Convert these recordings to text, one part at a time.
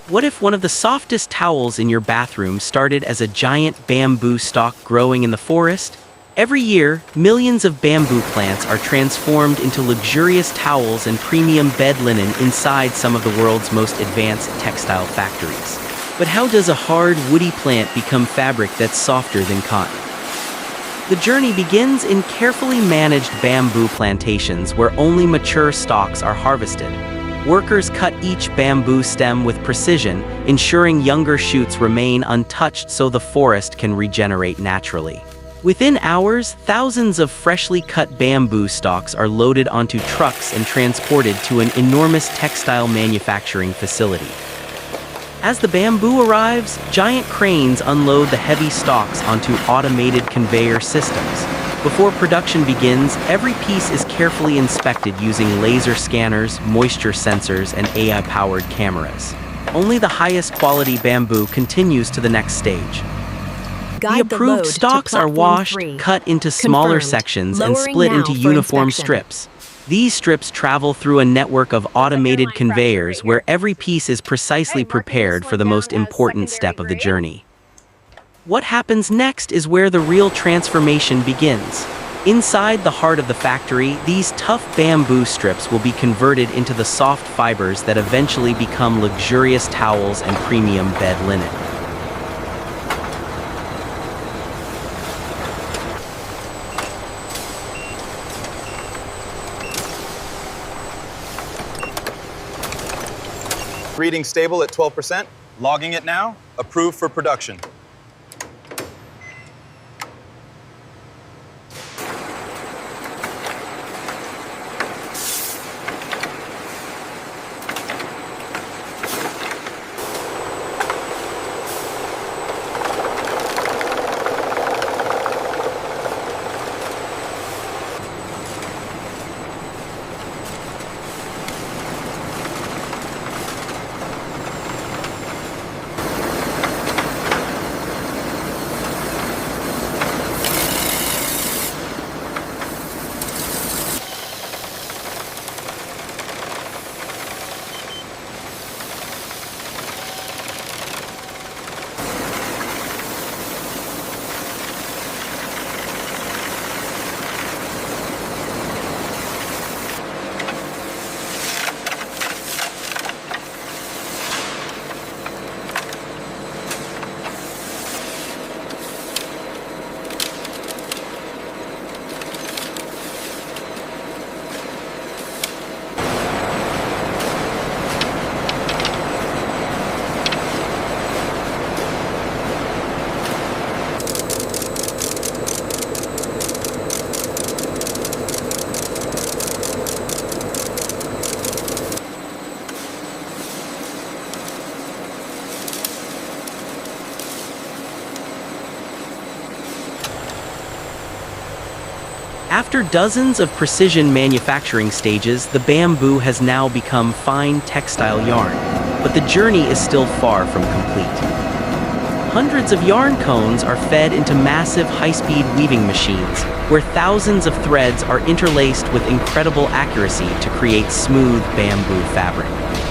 What if one of the softest towels in your bathroom started as a giant bamboo stalk growing in the forest? Every year, millions of bamboo plants are transformed into luxurious towels and premium bed linen inside some of the world's most advanced textile factories. But how does a hard, woody plant become fabric that's softer than cotton? The journey begins in carefully managed bamboo plantations where only mature stalks are harvested. Workers cut each bamboo stem with precision, ensuring younger shoots remain untouched so the forest can regenerate naturally. Within hours, thousands of freshly cut bamboo stalks are loaded onto trucks and transported to an enormous textile manufacturing facility. As the bamboo arrives, giant cranes unload the heavy stalks onto automated conveyor systems. Before production begins, every piece is carefully inspected using laser scanners, moisture sensors, and AI-powered cameras. Only the highest quality bamboo continues to the next stage. The approved stalks are washed, cut into smaller sections, and split into uniform strips. These strips travel through a network of automated conveyors where every piece is precisely prepared for the most important step of the journey. What happens next is where the real transformation begins. Inside the heart of the factory, these tough bamboo strips will be converted into the soft fibers that eventually become luxurious towels and premium bed linen. Reading stable at 12%. Logging it now. Approved for production. After dozens of precision manufacturing stages, the bamboo has now become fine textile yarn, but the journey is still far from complete. Hundreds of yarn cones are fed into massive high-speed weaving machines, where thousands of threads are interlaced with incredible accuracy to create smooth bamboo fabric.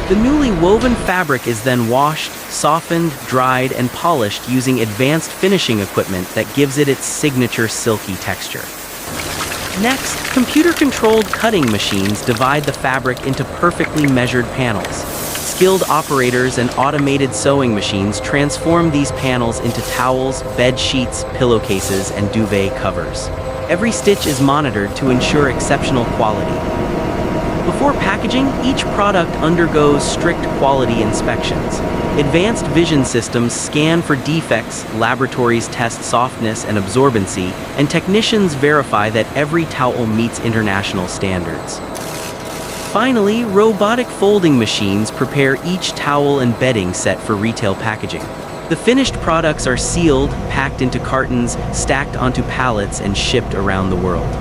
The newly woven fabric is then washed, softened, dried, and polished using advanced finishing equipment that gives it its signature silky texture. Next, computer-controlled cutting machines divide the fabric into perfectly measured panels. Skilled operators and automated sewing machines transform these panels into towels, bed sheets, pillowcases, and duvet covers. Every stitch is monitored to ensure exceptional quality. Before packaging, each product undergoes strict quality inspections. Advanced vision systems scan for defects, laboratories test softness and absorbency, and technicians verify that every towel meets international standards. Finally, robotic folding machines prepare each towel and bedding set for retail packaging. The finished products are sealed, packed into cartons, stacked onto pallets, and shipped around the world.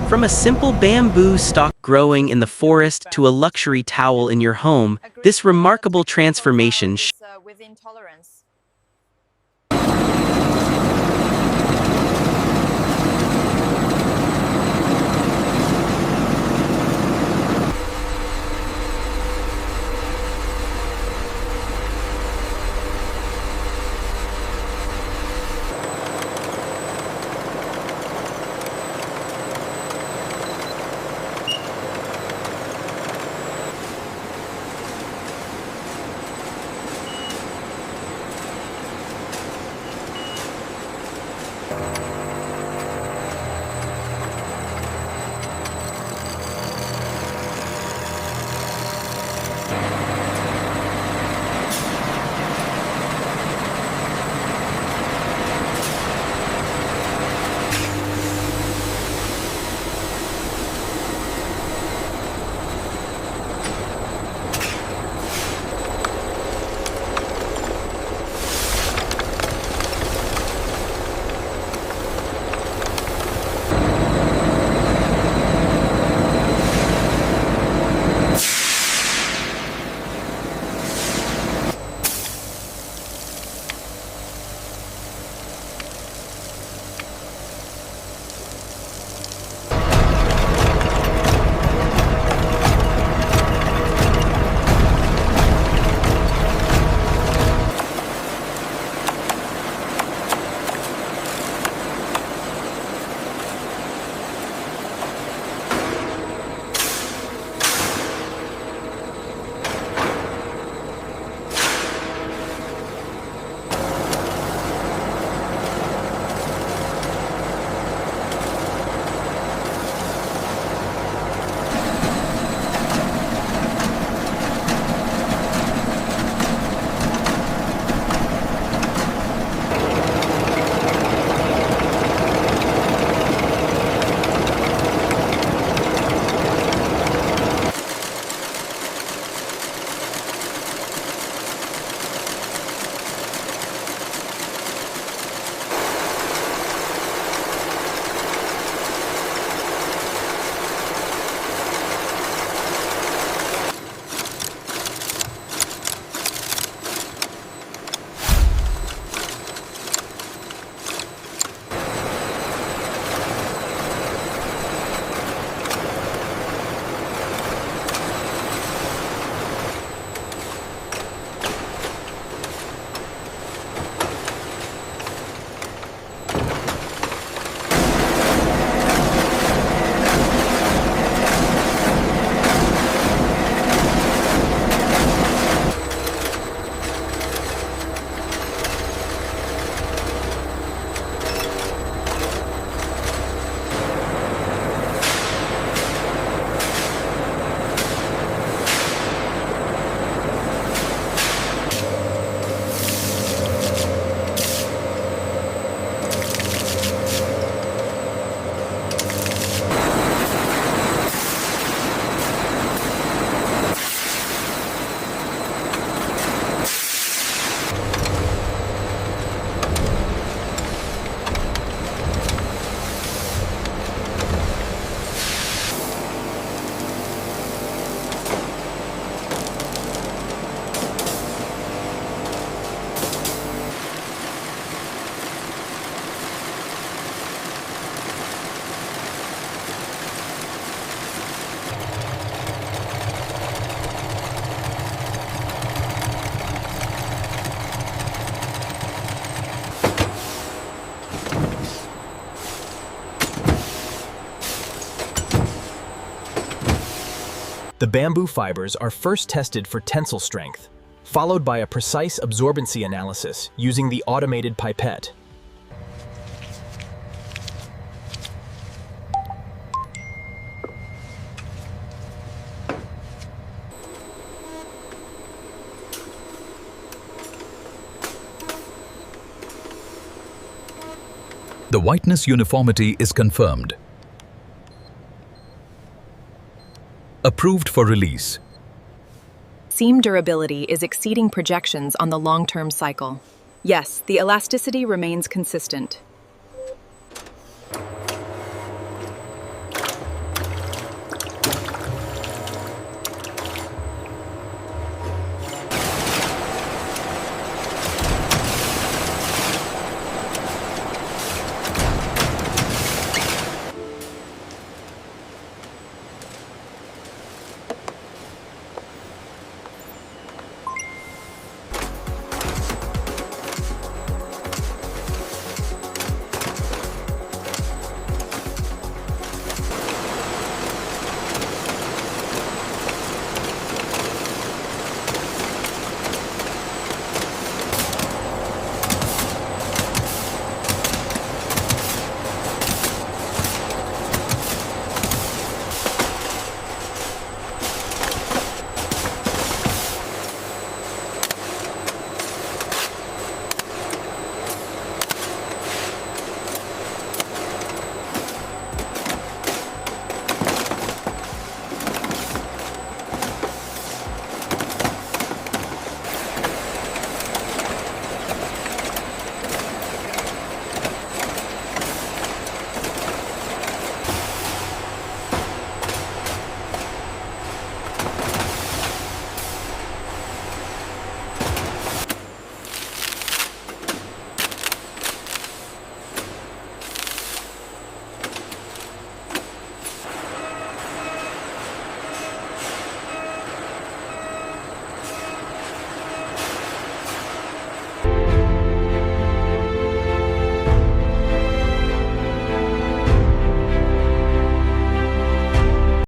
From a simple bamboo stalk growing in the forest to a luxury towel in your home, this remarkable transformation with intolerance. The bamboo fibers are first tested for tensile strength, followed by a precise absorbency analysis using the automated pipette. The whiteness uniformity is confirmed. Approved for release. Seam durability is exceeding projections on the long-term cycle. Yes, the elasticity remains consistent.